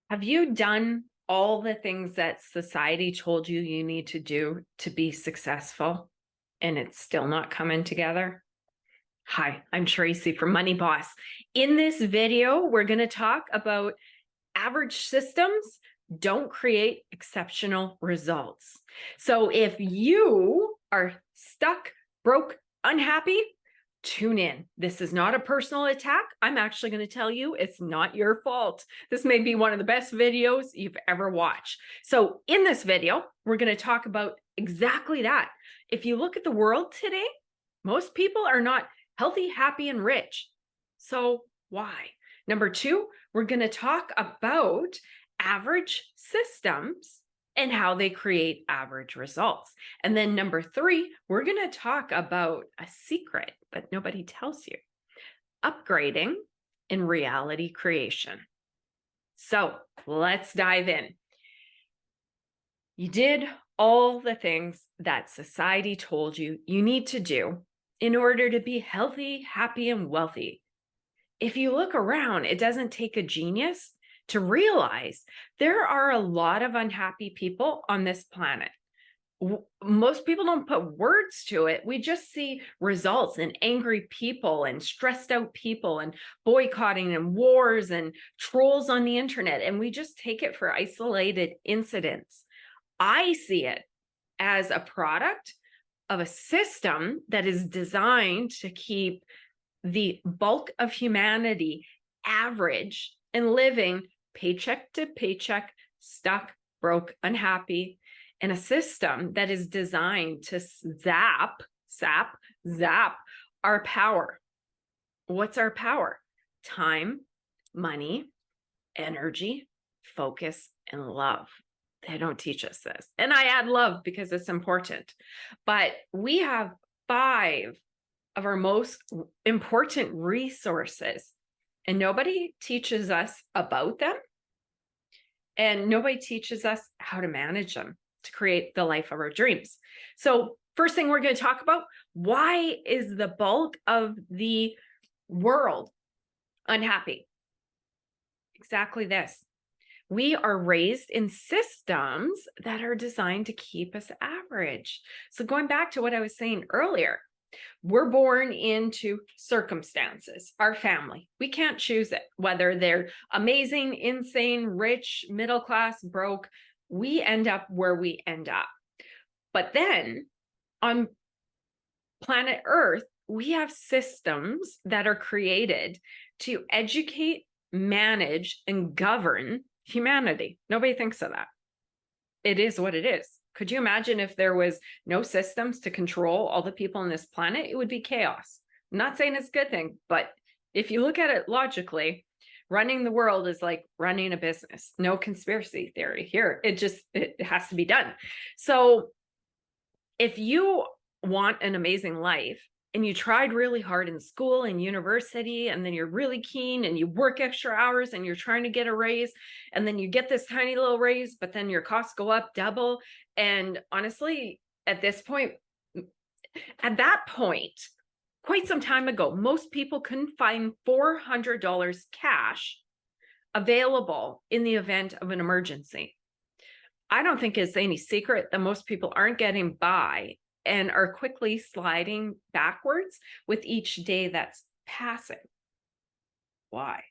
Have you done all the things that society told you you need to do to be successful and it's still not coming together? Hi, I'm Tracy from Money Boss. In this video, we're going to talk about average systems don't create exceptional results. So if you are stuck, broke, unhappy, tune in. This is not a personal attack. I'm actually going to tell you it's not your fault. This may be one of the best videos you've ever watched. So in this video, we're going to talk about exactly that. If you look at the world today, most people are not healthy, happy, and rich. So why? Number two, we're going to talk about average systems and how they create average results. And then number three, we're going to talk about a secret that nobody tells you, upgrading in reality creation. So let's dive in. You did all the things that society told you you need to do in order to be healthy, happy, and wealthy. If you look around, it doesn't take a genius to realize there are a lot of unhappy people on this planet. Most people don't put words to it. We just see results and angry people and stressed out people and boycotting and wars and trolls on the internet. And we just take it for isolated incidents. I see it as a product of a system that is designed to keep the bulk of humanity average and living paycheck to paycheck, stuck, broke, unhappy, in a system that is designed to zap our power. What's our power? Time, money, energy, focus, and love. They don't teach us this. And I add love because it's important. But we have 5 of our most important resources, and nobody teaches us about them. And nobody teaches us how to manage them to create the life of our dreams. So first thing we're going to talk about, why is the bulk of the world unhappy? Exactly this. We are raised in systems that are designed to keep us average. So going back to what I was saying earlier, we're born into circumstances, our family. We can't choose it, whether they're amazing, insane, rich, middle class, broke. We end up where we end up. But then on planet Earth, we have systems that are created to educate, manage, and govern humanity. Nobody thinks of that. It is what it is. Could you imagine if there was no systems to control all the people on this planet? It would be chaos. I'm not saying it's a good thing, but if you look at it logically, running the world is like running a business. No conspiracy theory here. It has to be done. So if you want an amazing life and you tried really hard in school and university, and then you're really keen and you work extra hours and you're trying to get a raise, and then you get this tiny little raise, but then your costs go up double. And honestly, at that point, quite some time ago, most people couldn't find $400 cash available in the event of an emergency. I don't think it's any secret that most people aren't getting by and are quickly sliding backwards with each day that's passing. Why?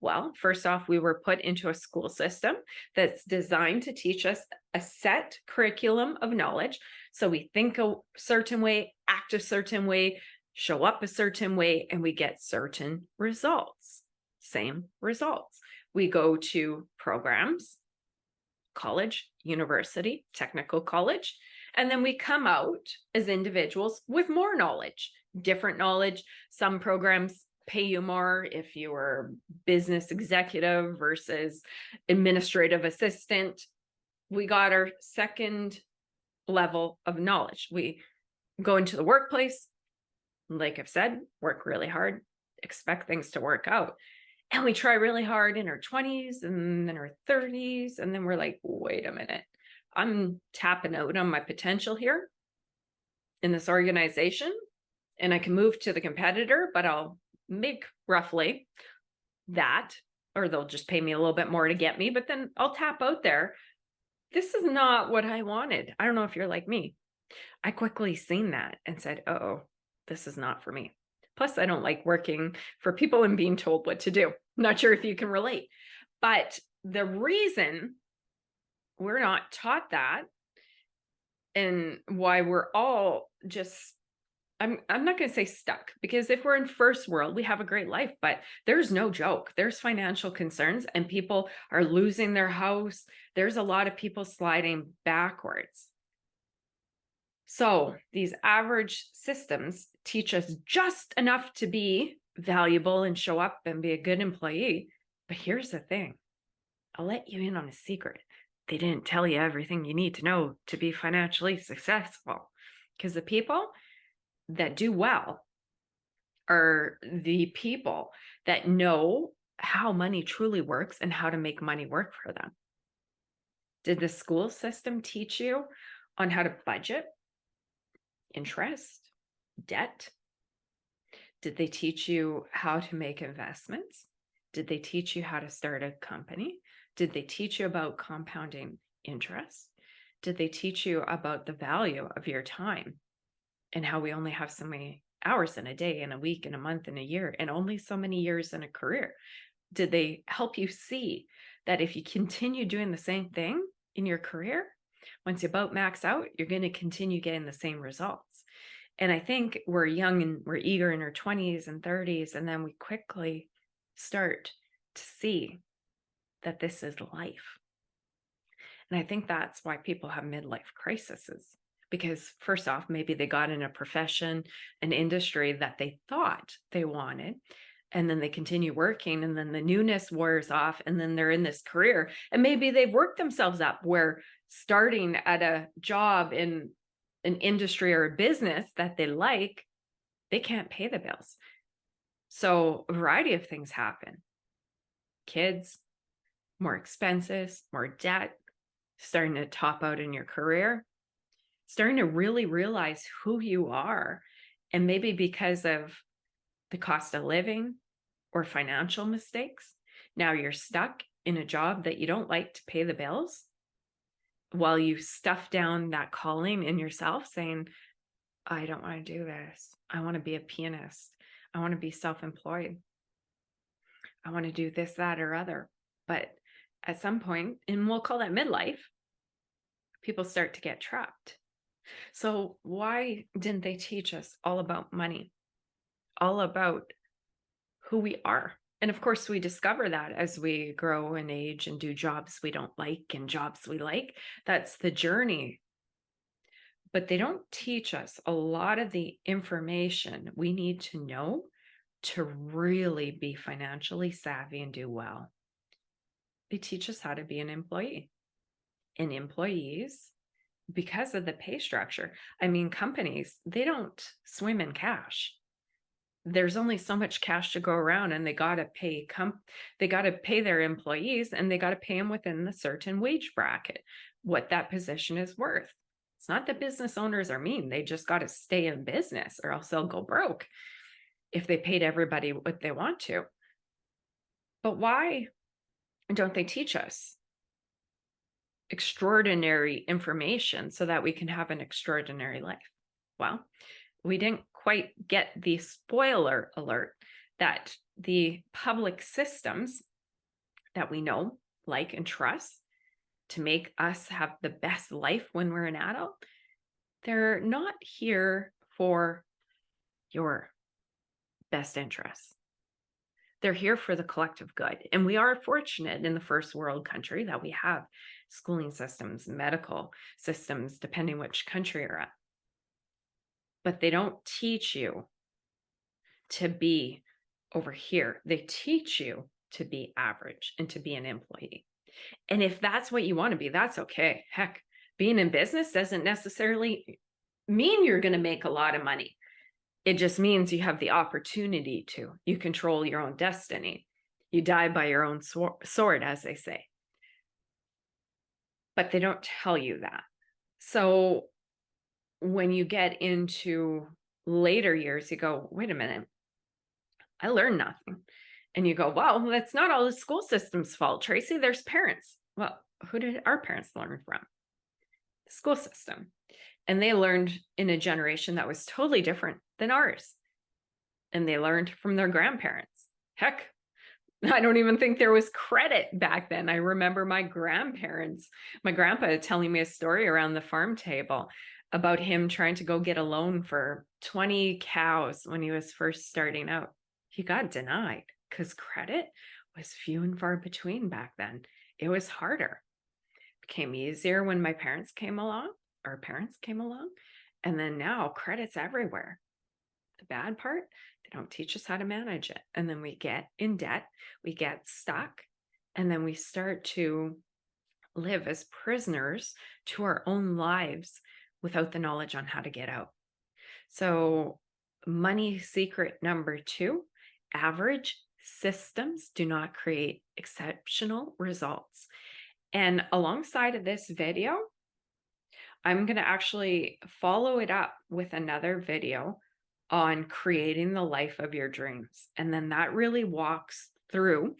Well, first off, we were put into a school system that's designed to teach us a set curriculum of knowledge. So we think a certain way, act a certain way, show up a certain way, and we get certain results. Same results. We go to programs, college, university, technical college, and then we come out as individuals with more knowledge, different knowledge. Some programs pay you more if you are business executive versus administrative assistant. We got our second level of knowledge. We go into the workplace, like I've said, work really hard, expect things to work out. And we try really hard in our 20s and then our 30s. And then we're like, wait a minute, I'm tapping out on my potential here in this organization, and I can move to the competitor, but I'll make roughly that or they'll just pay me a little bit more to get me, but then I'll tap out there. This is not what I wanted. I don't know if you're like me. I quickly seen that and said, oh, this is not for me. Plus, I don't like working for people and being told what to do. Not sure if you can relate. But the reason we're not taught that, and why we're all just, I'm not going to say stuck, because if we're in first world, we have a great life, but there's no joke. There's financial concerns and people are losing their house. There's a lot of people sliding backwards. So these average systems teach us just enough to be valuable and show up and be a good employee. But here's the thing. I'll let you in on a secret. They didn't tell you everything you need to know to be financially successful, because the people that do well are the people that know how money truly works and how to make money work for them. Did the school system teach you on how to budget, interest, debt? Did they teach you how to make investments? Did they teach you how to start a company? Did they teach you about compounding interest? Did they teach you about the value of your time and how we only have so many hours in a day, in a week, in a month, in a year, and only so many years in a career? Did they help you see that if you continue doing the same thing in your career, once you about max out, you're going to continue getting the same results? And I think we're young and we're eager in our 20s and 30s, and then we quickly start to see that this is life. And I think that's why people have midlife crises, because first off, maybe they got in a profession, an industry that they thought they wanted, and then they continue working, and then the newness wears off, and then they're in this career, and maybe they've worked themselves up where starting at a job in an industry or a business that they like, they can't pay the bills. So a variety of things happen. Kids, more expenses, more debt, starting to top out in your career, starting to really realize who you are. And maybe because of the cost of living or financial mistakes, now you're stuck in a job that you don't like to pay the bills, while you stuff down that calling in yourself saying, I don't want to do this. I want to be a pianist. I want to be self-employed. I want to do this, that, or other. But at some point, and we'll call that midlife, people start to get trapped. So why didn't they teach us all about money, all about who we are? And of course, we discover that as we grow and age and do jobs we don't like and jobs we like. That's the journey. But they don't teach us a lot of the information we need to know to really be financially savvy and do well. They teach us how to be an employee. And employees, because of the pay structure, I mean, companies, they don't swim in cash. There's only so much cash to go around, and they got to pay their employees, and they got to pay them within the certain wage bracket, what that position is worth. It's not that business owners are mean. They just got to stay in business or else they'll go broke if they paid everybody what they want to. But why don't they teach us extraordinary information so that we can have an extraordinary life? Well, we didn't quite get the spoiler alert that the public systems that we know, like, and trust to make us have the best life when we're an adult, they're not here for your best interests. They're here for the collective good. And we are fortunate in the first world country that we have schooling systems, medical systems, depending which country you're at. But they don't teach you to be over here. They teach you to be average and to be an employee. And if that's what you want to be, that's okay. Heck, being in business doesn't necessarily mean you're going to make a lot of money. It just means you have the opportunity to. You control your own destiny. You die by your own sword, as they say. But they don't tell you that. So when you get into later years, you go, wait a minute, I learned nothing. And you go, well, that's not all the school system's fault, Tracy. There's parents. Well, who did our parents learn from? The school system. And they learned in a generation that was totally different than ours. And they learned from their grandparents. Heck, I don't even think there was credit back then. I remember my grandpa telling me a story around the farm table about him trying to go get a loan for 20 cows when he was first starting out. He got denied because credit was few and far between back then. It was harder. It became easier when my parents came along, our parents came along, and then now credit's everywhere. The bad part, they don't teach us how to manage it. And then we get in debt, we get stuck, and then we start to live as prisoners to our own lives without the knowledge on how to get out. So, money secret number 2, average systems do not create exceptional results. And alongside of this video, I'm going to actually follow it up with another video on creating the life of your dreams. And then that really walks through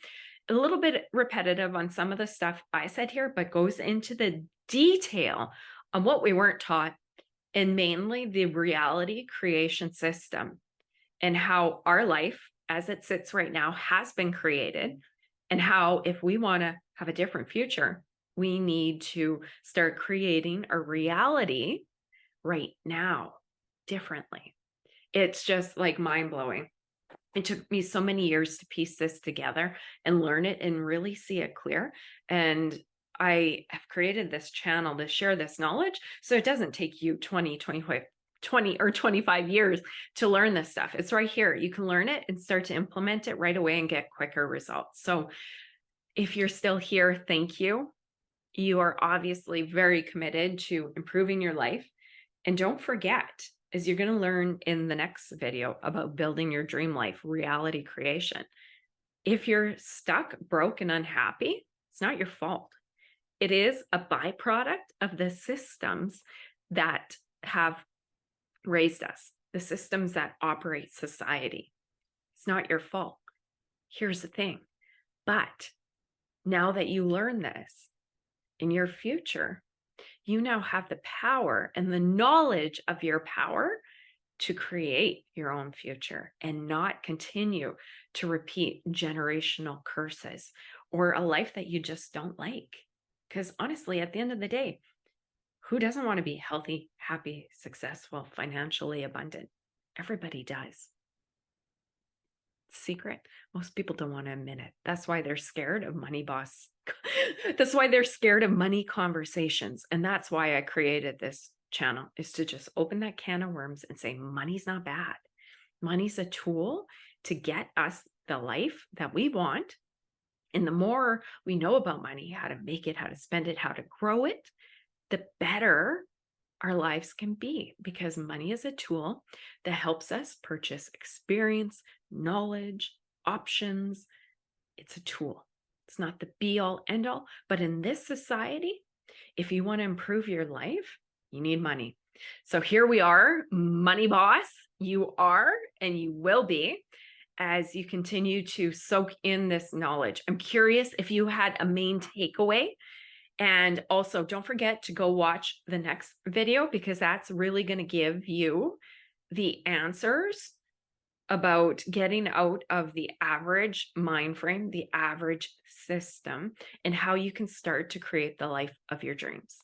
a little bit repetitive on some of the stuff I said here, but goes into the detail on what we weren't taught, and mainly the reality creation system and how our life as it sits right now has been created, and how if we want to have a different future, we need to start creating a reality right now differently. It's just like mind-blowing. It took me so many years to piece this together and learn it and really see it clear. And I have created this channel to share this knowledge so it doesn't take you 20 or 25 years to learn this stuff. It's right here. You can learn it and start to implement it right away and get quicker results. So if you're still here, thank you. You are obviously very committed to improving your life. And don't forget, as you're going to learn in the next video about building your dream life, reality creation. If you're stuck, broke, and unhappy, it's not your fault. It is a byproduct of the systems that have raised us, the systems that operate society. It's not your fault. Here's the thing. But now that you learn this, in your future, you now have the power and the knowledge of your power to create your own future and not continue to repeat generational curses or a life that you just don't like. Because honestly, at the end of the day, who doesn't want to be healthy, happy, successful, financially abundant? Everybody does. Secret, most people don't want to admit it. That's why they're scared of money boss. That's why they're scared of money conversations. And that's why I created this channel, is to just open that can of worms and say money's not bad. Money's a tool to get us the life that we want. And the more we know about money, how to make it, how to spend it, how to grow it, the better our lives can be, because money is a tool that helps us purchase experience, knowledge, options. It's a tool. It's not the be all end all, but in this society, if you want to improve your life, you need money. So here we are, money boss. You are, and you will be, as you continue to soak in this knowledge. I'm curious if you had a main takeaway. And also, don't forget to go watch the next video, because that's really going to give you the answers about getting out of the average mind frame, the average system, and how you can start to create the life of your dreams.